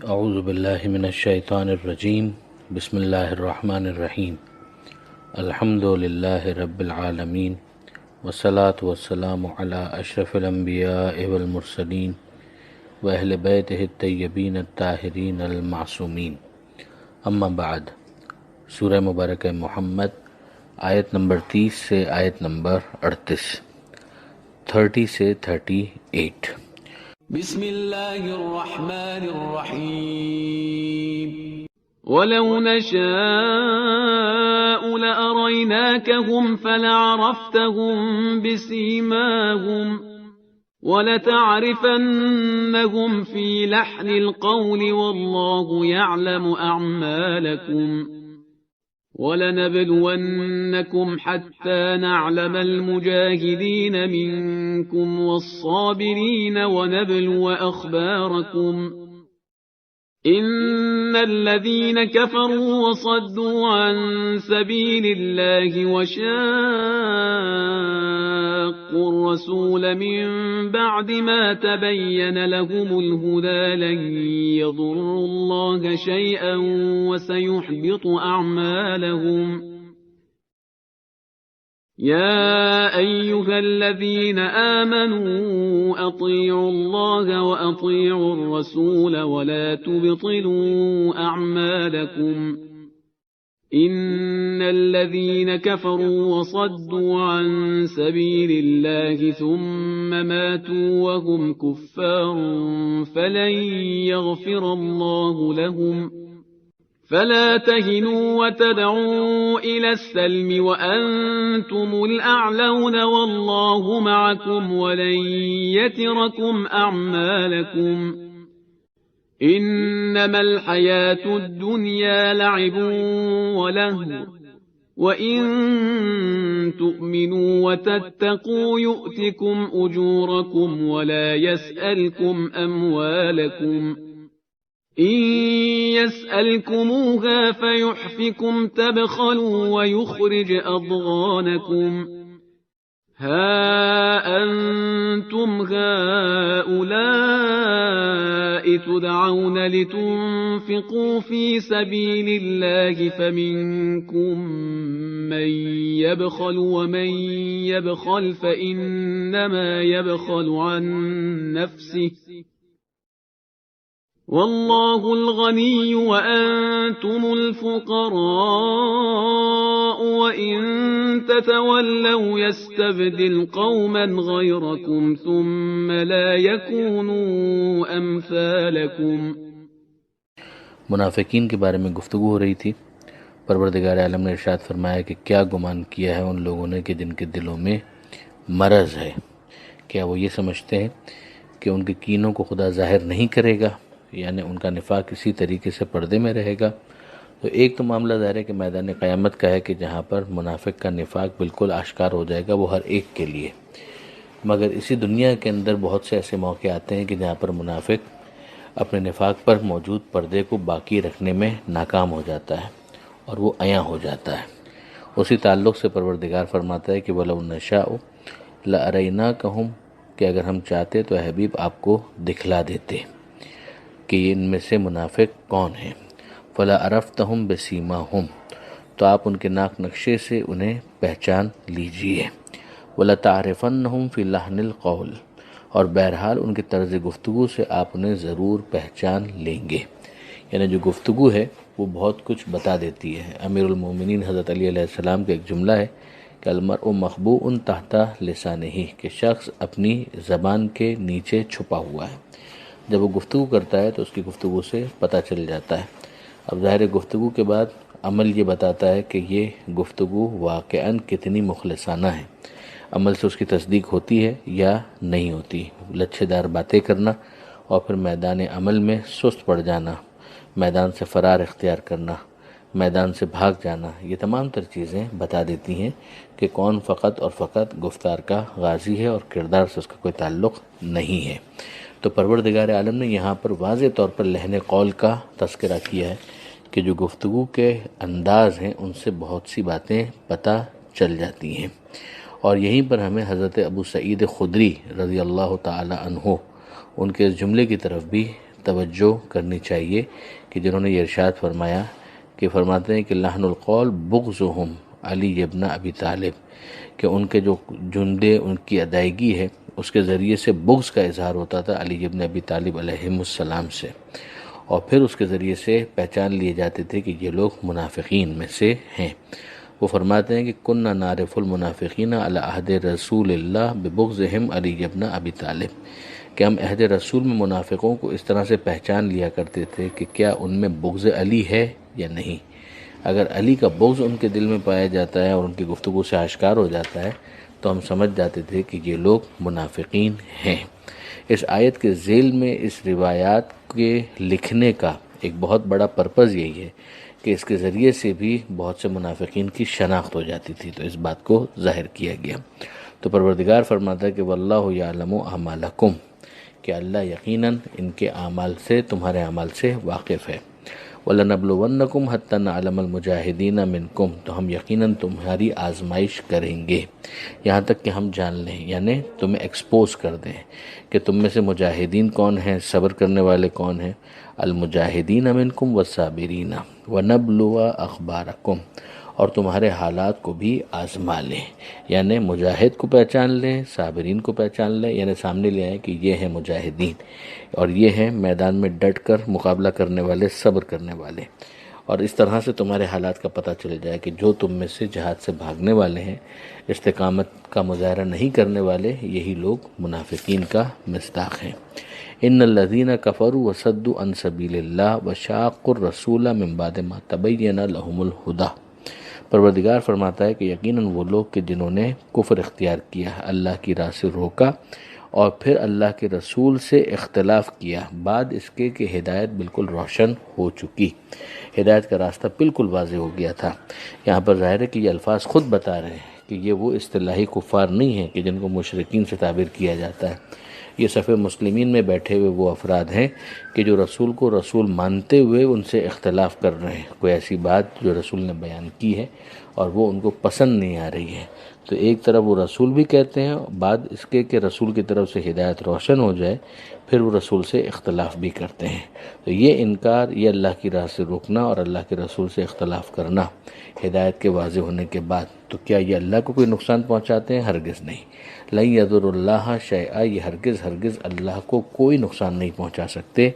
اعوذ باللہ من الشیطان الرجیم بسم اللہ الرحمن الرحیم الحمد للہ رب العالمین والصلاة والسلام علی اشرف الانبیاء والمرسلین واہل بیتہ الطیبین الطاہرین المعصومین اما بعد۔ سورہ مبارکہ محمد آیت نمبر 30 سے آیت نمبر 38، 30 سے 38۔ بسم اللہ الرحمن الرحیم وَلَوْ نَشَاءُ لَأَرَيْنَاكَهُمْ فَلَعَرَفْتَهُمْ بِسِيمَاهُمْ وَلَتَعْرِفَنَّهُمْ فِي لَحْنِ الْقَوْلِ وَاللَّهُ يَعْلَمُ أَعْمَالَكُمْ وَلَنَبْلُوَنَّكُمْ حَتَّى نَعْلَمَ الْمُجَاهِدِينَ مِنكُمْ وَالصَّابِرِينَ وَنَبْلُوَ أَخْبَارَكُمْ إِنَّ الَّذِينَ كَفَرُوا وَصَدُّوا عَن سَبِيلِ اللَّهِ وَشَاقُّوا الرَّسُولَ مِن بَعْدِ مَا تَبَيَّنَ لَهُمُ الْهُدَى لَن يَضُرُّوا اللَّهَ شَيْئًا وَسَيُحْبِطُ أَعْمَالَهُمْ يَا أَيُّهَا الَّذِينَ آمَنُوا أَطِيعُوا اللَّهَ وَأَطِيعُوا الرَّسُولَ وَلَا تُبْطِلُوا أَعْمَالَكُمْ إِنَّ الَّذِينَ كَفَرُوا وَصَدُّوا عَن سَبِيلِ اللَّهِ ثُمَّ مَاتُوا وَهُمْ كُفَّارٌ فَلَن يَغْفِرَ اللَّهُ لَهُمْ فلا تهنوا وتدعوا إلى السلم وأنتم الأعلون والله معكم ولن يتركم أعمالكم إنما الحياة الدنيا لعب ولهو وإن تؤمنوا وتتقوا يؤتكم أجوركم ولا يسألكم أموالكم إن يسألكموها فيحفكم تبخلوا ويخرج أضغانكم ها أنتم هؤلاء تدعون لتنفقوا في سبيل الله فمنكم من يبخل ومن يبخل فإنما يبخل عن نفسه والله الغني وأنتم الفقراء وإن تتولوا يستبدل قوما غيركم ثم لا يكونوا أمثالكم۔ منافقین کے بارے میں گفتگو ہو رہی تھی۔ پروردگار عالم نے ارشاد فرمایا کہ کیا گمان کیا ہے ان لوگوں نے کہ جن کے دلوں میں مرض ہے، کیا وہ یہ سمجھتے ہیں کہ ان کے کینوں کو خدا ظاہر نہیں کرے گا، یعنی ان کا نفاق اسی طریقے سے پردے میں رہے گا؟ تو ایک تو معاملہ ظاہر ہے کہ میدان قیامت کا ہے کہ جہاں پر منافق کا نفاق بالکل آشکار ہو جائے گا، وہ ہر ایک کے لیے۔ مگر اسی دنیا کے اندر بہت سے ایسے موقع آتے ہیں کہ جہاں پر منافق اپنے نفاق پر موجود پردے کو باقی رکھنے میں ناکام ہو جاتا ہے اور وہ عیاں ہو جاتا ہے۔ اسی تعلق سے پروردگار فرماتا ہے کہ وَلَوْ نَشَاءُ لَأَرَيْنَاكَهُمْ، کہ اگر ہم چاہتے تو اے حبیب آپ کو دکھلا دیتے کہ ان میں سے منافق کون ہیں۔ فَلَعَرَفْتَهُمْ بِسِيمَاهُمْ، تو آپ ان کے ناک نقشے سے انہیں پہچان لیجئے۔ وَلَتَعْرِفَنَّهُمْ فِي لَحْنِ الْقَوْلِ، اور بہرحال ان کے طرز گفتگو سے آپ انہیں ضرور پہچان لیں گے۔ یعنی جو گفتگو ہے وہ بہت کچھ بتا دیتی ہے۔ امیر المومنین حضرت علی علیہ السلام کا ایک جملہ ہے کہ المرء مخبوء تحت لسانہ، کہ شخص اپنی زبان کے نیچے چھپا ہوا ہے۔ جب وہ گفتگو کرتا ہے تو اس کی گفتگو سے پتہ چل جاتا ہے۔ اب ظاہر گفتگو کے بعد عمل یہ بتاتا ہے کہ یہ گفتگو واقعاً کتنی مخلصانہ ہے، عمل سے اس کی تصدیق ہوتی ہے یا نہیں ہوتی۔ لچھے دار باتیں کرنا اور پھر میدان عمل میں سست پڑ جانا، میدان سے فرار اختیار کرنا، میدان سے بھاگ جانا، یہ تمام تر چیزیں بتا دیتی ہیں کہ کون فقط اور فقط گفتار کا غازی ہے اور کردار سے اس کا کوئی تعلق نہیں ہے۔ تو پروردگار عالم نے یہاں پر واضح طور پر لحن قول کا تذکرہ کیا ہے کہ جو گفتگو کے انداز ہیں ان سے بہت سی باتیں پتہ چل جاتی ہیں۔ اور یہیں پر ہمیں حضرت ابو سعید خدری رضی اللہ تعالی عنہ ان کے اس جملے کی طرف بھی توجہ کرنی چاہیے کہ جنہوں نے یہ ارشاد فرمایا کہ فرماتے ہیں کہ لحن القول بغضهم علی ابن ابی طالب، کہ ان کے جو جندے ان کی ادائیگی ہے اس کے ذریعے سے بغض کا اظہار ہوتا تھا علی ابن ابی طالب علیہ السلام سے، اور پھر اس کے ذریعے سے پہچان لیے جاتے تھے کہ یہ لوگ منافقین میں سے ہیں۔ وہ فرماتے ہیں کہ کننا نعرف المنافقین علی عہد رسول اللہ ببغضہم علی ابن ابی طالب، کہ ہم عہد رسول میں منافقوں کو اس طرح سے پہچان لیا کرتے تھے کہ کیا ان میں بغض علی ہے یا نہیں۔ اگر علی کا بغض ان کے دل میں پایا جاتا ہے اور ان کی گفتگو سے آشکار ہو جاتا ہے تو ہم سمجھ جاتے تھے کہ یہ لوگ منافقین ہیں۔ اس آیت کے ذیل میں اس روایات کے لکھنے کا ایک بہت بڑا پرپز یہی ہے کہ اس کے ذریعے سے بھی بہت سے منافقین کی شناخت ہو جاتی تھی، تو اس بات کو ظاہر کیا گیا۔ تو پروردگار فرماتا ہے کہ واللہ یعلم اعمالکم، کہ اللہ یقیناً ان کے اعمال سے، تمہارے اعمال سے واقف ہے۔ وَلَنَبْلُوَنَّكُمْ حَتَّى نَعْلَمَ الْمُجَاهِدِينَ مِنْكُمْ، تو ہم یقیناً تمہاری آزمائش کریں گے یہاں تک کہ ہم جان لیں، یعنی تمہیں ایکسپوز کر دیں کہ تم میں سے مجاہدین کون ہیں، صبر کرنے والے کون ہیں۔ المجاہدین منکم والصابرین وَنَبْلُوَ أَخْبَارَكُمْ، اور تمہارے حالات کو بھی آزما لیں، یعنی مجاہد کو پہچان لیں، صابرین کو پہچان لیں، یعنی سامنے لے آئیں کہ یہ ہیں مجاہدین اور یہ ہیں میدان میں ڈٹ کر مقابلہ کرنے والے، صبر کرنے والے، اور اس طرح سے تمہارے حالات کا پتہ چل جائے کہ جو تم میں سے جہاد سے بھاگنے والے ہیں، استقامت کا مظاہرہ نہیں کرنے والے، یہی لوگ منافقین کا مصداق ہیں۔ ان الذین کفروا وصدوا عن سبیل اللہ وشاقوا الرسول من بعد ما تبین لهم الہدی، پروردگار فرماتا ہے کہ یقیناً وہ لوگ کہ جنہوں نے کفر اختیار کیا، اللہ کی راہ سے روکا اور پھر اللہ کے رسول سے اختلاف کیا بعد اس کے کہ ہدایت بالکل روشن ہو چکی، ہدایت کا راستہ بالکل واضح ہو گیا تھا۔ یہاں پر ظاہر ہے کہ یہ الفاظ خود بتا رہے ہیں کہ یہ وہ اصطلاحی کفار نہیں ہیں کہ جن کو مشرکین سے تعبیر کیا جاتا ہے، یہ صف مسلمین میں بیٹھے ہوئے وہ افراد ہیں کہ جو رسول کو رسول مانتے ہوئے ان سے اختلاف کر رہے ہیں، کوئی ایسی بات جو رسول نے بیان کی ہے اور وہ ان کو پسند نہیں آ رہی ہے، تو ایک طرف وہ رسول بھی کہتے ہیں، بعد اس کے کہ رسول کی طرف سے ہدایت روشن ہو جائے پھر وہ رسول سے اختلاف بھی کرتے ہیں۔ تو یہ انکار، یہ اللہ کی راہ سے روکنا اور اللہ کے رسول سے اختلاف کرنا ہدایت کے واضح ہونے کے بعد، تو کیا یہ اللہ کو کوئی نقصان پہنچاتے ہیں؟ ہرگز نہیں۔ لن یضر اللہ شیئا، یہ ہرگز اللہ کو کوئی نقصان نہیں پہنچا سکتے،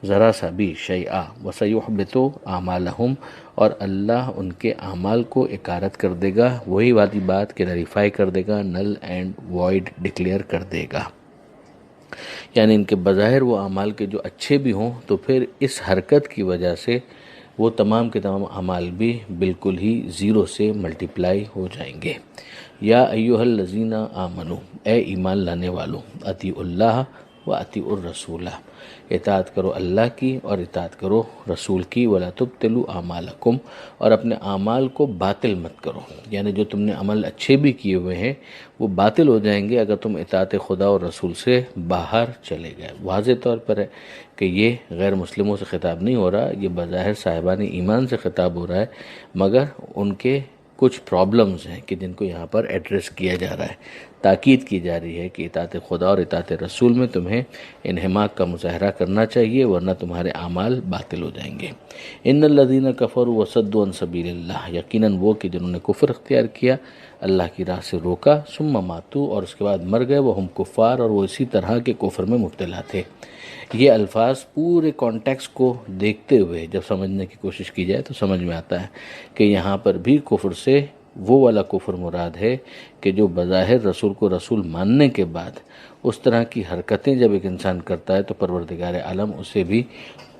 ذرا سا بھی، شیئا، وسیحبط اعمالہم، اور اللہ ان کے اعمال کو اکارت کر دے گا، وہی والی بات کہ نلیفائی کر دے گا، نل اینڈ وائڈ ڈکلیئر کر دے گا، یعنی ان کے بظاہر وہ اعمال کے جو اچھے بھی ہوں تو پھر اس حرکت کی وجہ سے وہ تمام کے تمام اعمال بھی بالکل ہی زیرو سے ملٹیپلائی ہو جائیں گے۔ یا ایھا الذین آمنو، اے ایمان لانے والو، اطیعوا اللہ و اطیعوا الرسول، اطاعت کرو اللہ کی اور اطاعت کرو رسول کی، ولا تبطلوا اعمالکم، اور اپنے اعمال کو باطل مت کرو، یعنی جو تم نے عمل اچھے بھی کیے ہوئے ہیں وہ باطل ہو جائیں گے اگر تم اطاعت خدا اور رسول سے باہر چلے گئے۔ واضح طور پر ہے کہ یہ غیر مسلموں سے خطاب نہیں ہو رہا، یہ بظاہر صاحبان ایمان سے خطاب ہو رہا ہے، مگر ان کے کچھ پرابلمز ہیں کہ جن کو یہاں پر ایڈریس کیا جا رہا ہے، تاکید کی جا رہی ہے کہ اطاعت خدا اور اطاعت رسول میں تمہیں انہماک کا مظاہرہ کرنا چاہیے ورنہ تمہارے اعمال باطل ہو جائیں گے۔ ان الذین کفروا وصدوا عن سبیل اللہ، یقیناً وہ کہ جنہوں نے کفر اختیار کیا، اللہ کی راہ سے روکا، ثم ماتوا، اور اس کے بعد مر گئے، وہ ہم کفار، اور وہ اسی طرح کے کفر میں مبتلا تھے۔ یہ الفاظ پورے کانٹیکس کو دیکھتے ہوئے جب سمجھنے کی کوشش کی جائے تو سمجھ میں آتا ہے کہ یہاں پر بھی کفر سے وہ والا کفر مراد ہے کہ جو بظاہر رسول کو رسول ماننے کے بعد اس طرح کی حرکتیں جب ایک انسان کرتا ہے تو پروردگار عالم اسے بھی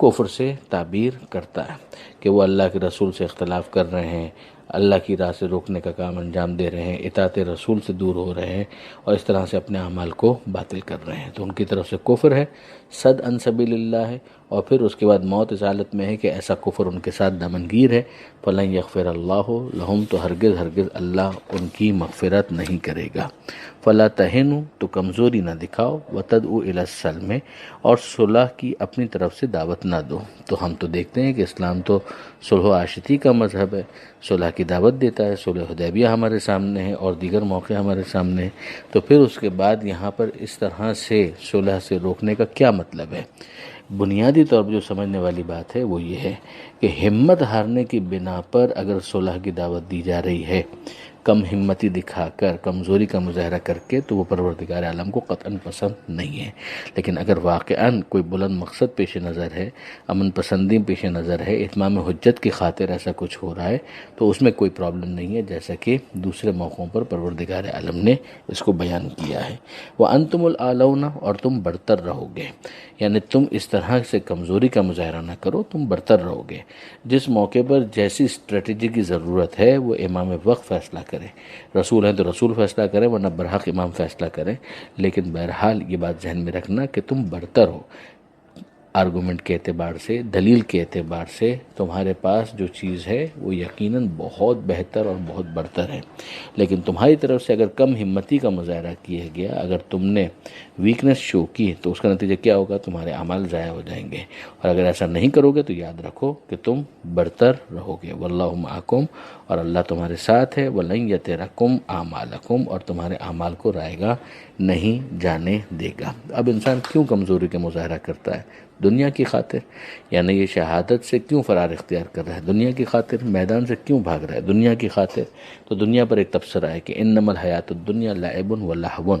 کفر سے تعبیر کرتا ہے کہ وہ اللہ کے رسول سے اختلاف کر رہے ہیں، اللہ کی راہ سے روکنے کا کام انجام دے رہے ہیں، اطاعت رسول سے دور ہو رہے ہیں اور اس طرح سے اپنے اعمال کو باطل کر رہے ہیں، تو ان کی طرف سے کفر ہے، صد عن سبیل اللہ ہے، اور پھر اس کے بعد موت اس حالت میں ہے کہ ایسا کفر ان کے ساتھ دامنگیر ہے، فلن یغفر اللہ لہم، تو ہرگز اللہ ان کی مغفرت نہیں کرے گا۔ فلا تہنوا، تو کمزوری نہ دکھاؤ، وتدعوا الی السلم، اور صلح کی اپنی طرف سے دعوت نہ دو۔ تو ہم تو دیکھتے ہیں کہ اسلام تو صلح و آشتی کا مذہب ہے، صلح کی کی دعوت دیتا ہے، صلح حدیبیہ ہمارے سامنے ہے اور دیگر موقع ہمارے سامنے ہے، تو پھر اس کے بعد یہاں پر اس طرح سے صلح سے روکنے کا کیا مطلب ہے؟ بنیادی طور پر جو سمجھنے والی بات ہے وہ یہ ہے کہ ہمت ہارنے کی بنا پر اگر صلح کی دعوت دی جا رہی ہے، کم ہمتی دکھا کر، کمزوری کا مظاہرہ کر کے، تو وہ پروردگار عالم کو قطعاً پسند نہیں ہے۔ لیکن اگر واقعاً کوئی بلند مقصد پیش نظر ہے، امن پسندی پیش نظر ہے، اتمام حجت کی خاطر ایسا کچھ ہو رہا ہے، تو اس میں کوئی پرابلم نہیں ہے، جیسا کہ دوسرے موقعوں پر پروردگار عالم نے اس کو بیان کیا ہے۔ وَأَنْتُمُ الْأَعْلَوْنَ، اور تم برتر رہو گے، یعنی تم اس طرح سے کمزوری کا مظاہرہ نہ کرو، تم برتر رہو گے۔ جس موقع پر جیسی اسٹریٹجی کی ضرورت ہے وہ امام وقت فیصلہ کرے، رسول ہیں تو رسول فیصلہ کریں، ورنہ برحق امام فیصلہ کریں، لیکن بہرحال یہ بات ذہن میں رکھنا کہ تم برتر ہو، آرگومنٹ کے اعتبار سے، دلیل کے اعتبار سے تمہارے پاس جو چیز ہے وہ یقیناً بہت بہتر اور بہت برتر ہے، لیکن تمہاری طرف سے اگر کم ہمتی کا مظاہرہ کیا گیا، اگر تم نے ویکنس شو کی، تو اس کا نتیجہ کیا ہوگا؟ تمہارے اعمال ضائع ہو جائیں گے، اور اگر ایسا نہیں کرو گے تو یاد رکھو کہ تم برتر رہو گے۔ واللہ معکم، اور اللہ تمہارے ساتھ ہے، وَلَن یَتِرَکُمْ اعمالکم، اور تمہارے اعمال کو رائے گا نہیں جانے دے گا۔ اب انسان کیوں کمزوری کا مظاہرہ کرتا ہے؟ دنیا کی خاطر، یعنی یہ شہادت سے کیوں فرار اختیار کر رہا ہے؟ دنیا کی خاطر۔ میدان سے کیوں بھاگ رہا ہے؟ دنیا کی خاطر۔ تو دنیا پر ایک تبصرہ ہے کہ انما الحیات الدنیا لعب و لہو،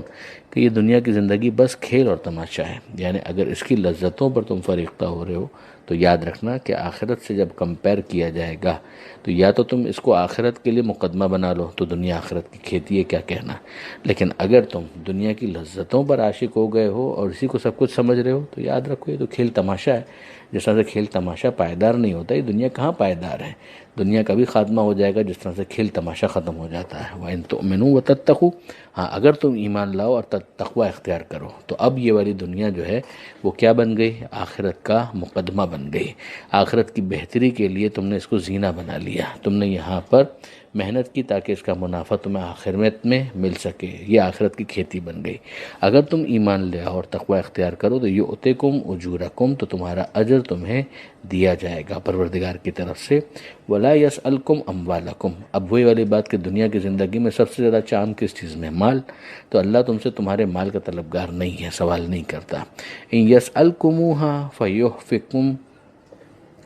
کہ یہ دنیا کی زندگی بس کھیل اور تماشا ہے، یعنی اگر اس کی لذتوں پر تم فریختہ ہو رہے ہو تو یاد رکھنا کہ آخرت سے جب کمپیر کیا جائے گا تو یا تو تم اس کو آخرت کے لیے مقدمہ بنا لو، تو دنیا آخرت کی کھیتی ہے، کیا کہنا، لیکن اگر تم دنیا کی لذتوں پر عاشق ہو گئے ہو اور اسی کو سب کچھ سمجھ رہے ہو تو یاد رکھو یہ تو کھیل تماشا ہے۔ جس طرح سے کھیل تماشا پائیدار نہیں ہوتا، یہ دنیا کہاں پائیدار ہے؟ دنیا کا بھی خاتمہ ہو جائے گا جس طرح سے کھیل تماشا ختم ہو جاتا ہے۔ وَإِن تُؤْمِنُوا وَتَتَّقُوا، ہاں اگر تم ایمان لاؤ اور تقوی اختیار کرو تو اب یہ والی دنیا جو ہے وہ کیا بن گئی؟ آخرت کا مقدمہ بن گئی۔ آخرت کی بہتری کے لیے تم نے اس کو زینہ بنا لیا، تم نے یہاں پر محنت کی تاکہ اس کا منافع تمہیں آخرت میں مل سکے، یہ آخرت کی کھیتی بن گئی۔ اگر تم ایمان لے آؤ اور تقوی اختیار کرو تو یؤتکم اجورکم، تو تمہارا اجر تمہیں دیا جائے گا پروردگار کی طرف سے۔ ولا یسألکم اموالکم، اب وہی والی بات کہ دنیا کی زندگی میں سب سے زیادہ چاہم کس چیز میں؟ مال، تو اللہ تم سے تمہارے مال کا طلبگار نہیں ہے، سوال نہیں کرتا۔ ان یسألکموہا فیحفکم،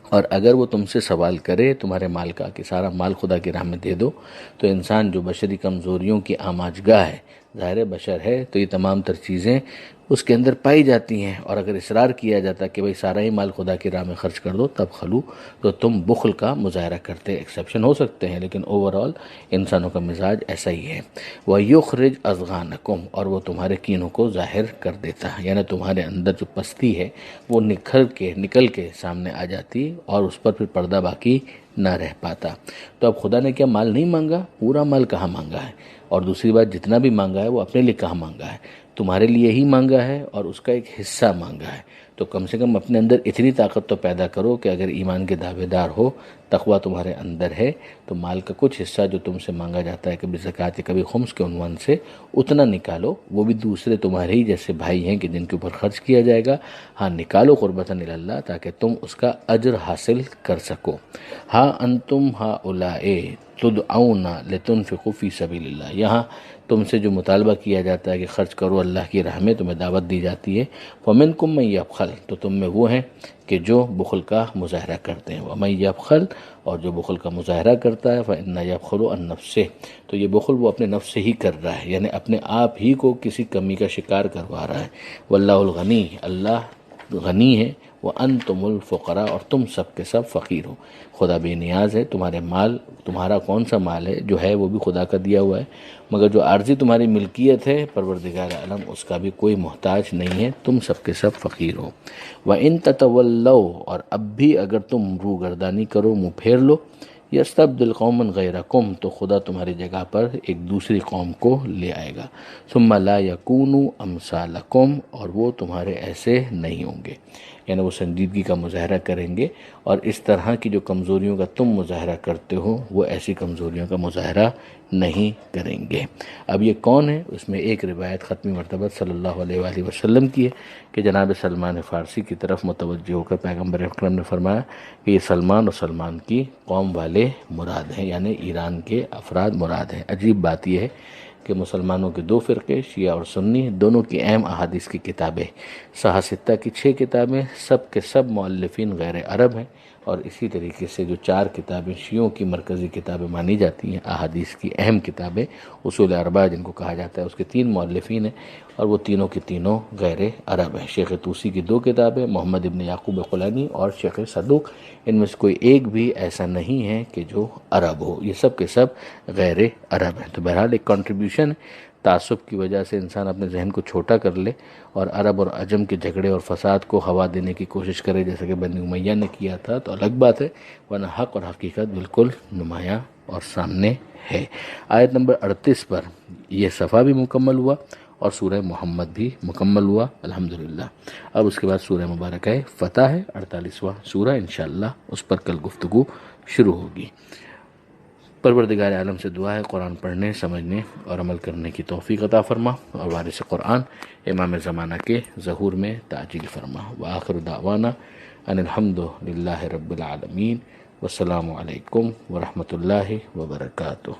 اور اگر وہ تم سے سوال کرے تمہارے مال کا کہ سارا مال خدا کی راہ میں دے دو، تو انسان جو بشری کمزوریوں کی آماجگاہ ہے، ظاہر بشر ہے، تو یہ تمام تر چیزیں اس کے اندر پائی جاتی ہیں، اور اگر اصرار کیا جاتا کہ بھئی سارا ہی مال خدا کی راہ میں خرچ کر دو، تب خلو تو تم بخل کا مظاہرہ کرتے۔ ایکسیپشن ہو سکتے ہیں لیکن اوورال انسانوں کا مزاج ایسا ہی ہے۔ وَيُخْرِجْ أَضْغَانَكُمْ، اور وہ تمہارے کینوں کو ظاہر کر دیتا ہے، یعنی تمہارے اندر جو پستی ہے وہ نکل کے سامنے آ جاتی اور اس پر پھر پردہ باقی نہ رہ پاتا۔ تو اب خدا نے کیا مال نہیں مانگا؟ پورا مال کہاں مانگا ہے، اور دوسری بات جتنا بھی مانگا ہے وہ اپنے لیے کہاں مانگا ہے؟ تمہارے لیے ہی مانگا ہے اور اس کا ایک حصہ مانگا ہے۔ تو کم سے کم اپنے اندر اتنی طاقت تو پیدا کرو کہ اگر ایمان کے دعوے دار ہو، تقویٰ تمہارے اندر ہے، تو مال کا کچھ حصہ جو تم سے مانگا جاتا ہے کبھی زکوٰۃ یا کبھی خمس کے عنوان سے، اتنا نکالو، وہ بھی دوسرے تمہارے ہی جیسے بھائی ہیں کہ جن کے اوپر خرچ کیا جائے گا، ہاں نکالو قربتاً اللہ، تاکہ تم اس کا اجر حاصل کر سکو۔ ہاں انتم ہؤلاء تدعون لتنفقوا فی سبیل اللہ، یہاں تم سے جو مطالبہ کیا جاتا ہے کہ خرچ کرو اللہ کی راہ میں، تمہیں دعوت دی جاتی ہے۔ وَمِنْكُمْ مَنْ يَبْخَلْ، تو تم میں وہ ہیں کہ جو بخل کا مظاہرہ کرتے ہیں۔ وَمَنْ يَبْخَلْ، اور جو بخل کا مظاہرہ کرتا ہے، فَإِنَّ يَبْخَلُ عَنْ نَفْسِهِ، تو یہ بخل وہ اپنے نفس سے ہی کر رہا ہے، یعنی اپنے آپ ہی کو کسی کمی کا شکار کروا رہا ہے۔ وَاللَّهُ الْغَنِيُّ، اللہ غنی ہے، وَأَنْتُمُ الْفُقَرَاءُ، اور تم سب کے سب فقیر ہو۔ خدا بے نیاز ہے، تمہارے مال، تمہارا کون سا مال ہے جو ہے وہ بھی خدا کا دیا ہوا ہے، مگر جو عارضی تمہاری ملکیت ہے پروردگار عالم اس کا بھی کوئی محتاج نہیں ہے، تم سب کے سب فقیر ہو۔ وَإِن تَتَوَلَّوْا، اور اب بھی اگر تم روگردانی کرو، منہ پھیر لو، یستبدل قوما غیرکم، تو خدا تمہاری جگہ پر ایک دوسری قوم کو لے آئے گا۔ ثم لا یکونوا امثالکم، اور وہ تمہارے ایسے نہیں ہوں گے۔ یعنی وہ سنجیدگی کا مظاہرہ کریں گے، اور اس طرح کی جو کمزوریوں کا تم مظاہرہ کرتے ہو وہ ایسی کمزوریوں کا مظاہرہ نہیں کریں گے۔ اب یہ کون ہے؟ اس میں ایک روایت ختمی مرتبہ صلی اللہ علیہ وآلہ وسلم کی ہے کہ جناب سلمان فارسی کی طرف متوجہ ہو کر پیغمبر اکرم نے فرمایا کہ یہ سلمان اور سلمان کی قوم والے مراد ہیں، یعنی ایران کے افراد مراد ہیں۔ عجیب بات یہ ہے کہ مسلمانوں کے دو فرقے، شیعہ اور سنی، دونوں کی اہم احادیث کی کتابیں، صحاح ستہ کی 6 کتابیں، سب کے سب مؤلفین غیر عرب ہیں، اور اسی طریقے سے جو 4 کتابیں شیعوں کی مرکزی کتابیں مانی جاتی ہیں، احادیث کی اہم کتابیں، اصول اربعہ جن کو کہا جاتا ہے، اس کے 3 مؤلفین ہیں، اور وہ تینوں کی تینوں غیر عرب ہیں۔ شیخ طوسی کی 2 کتابیں، محمد ابن یعقوب قلانی اور شیخ صدوق، ان میں سے کوئی ایک بھی ایسا نہیں ہے کہ جو عرب ہو، یہ سب کے سب غیر عرب ہیں۔ تو بہرحال ایک کنٹریبیوشن، تعصب کی وجہ سے انسان اپنے ذہن کو چھوٹا کر لے اور عرب اور عجم کے جھگڑے اور فساد کو ہوا دینے کی کوشش کرے، جیسا کہ بنی امیہ نے کیا تھا، تو الگ بات ہے، ورنہ حق اور حقیقت بالکل نمایاں اور سامنے ہے۔ آیت نمبر 38 پر یہ صفحہ بھی مکمل ہوا اور سورہ محمد بھی مکمل ہوا الحمدللہ۔ اب اس کے بعد سورہ مبارکہ فتح ہے، 48واں سورہ، انشاءاللہ اس پر کل گفتگو شروع ہوگی۔ پروردگار عالم سے دعا ہے قرآن پڑھنے، سمجھنے اور عمل کرنے کی توفیق عطا فرما، اور وارث قرآن امام زمانہ کے ظہور میں تعجیل فرما۔ وآخر دعوانا ان الحمد للہ رب العالمین، والسلام علیکم ورحمۃ اللہ وبرکاتہ۔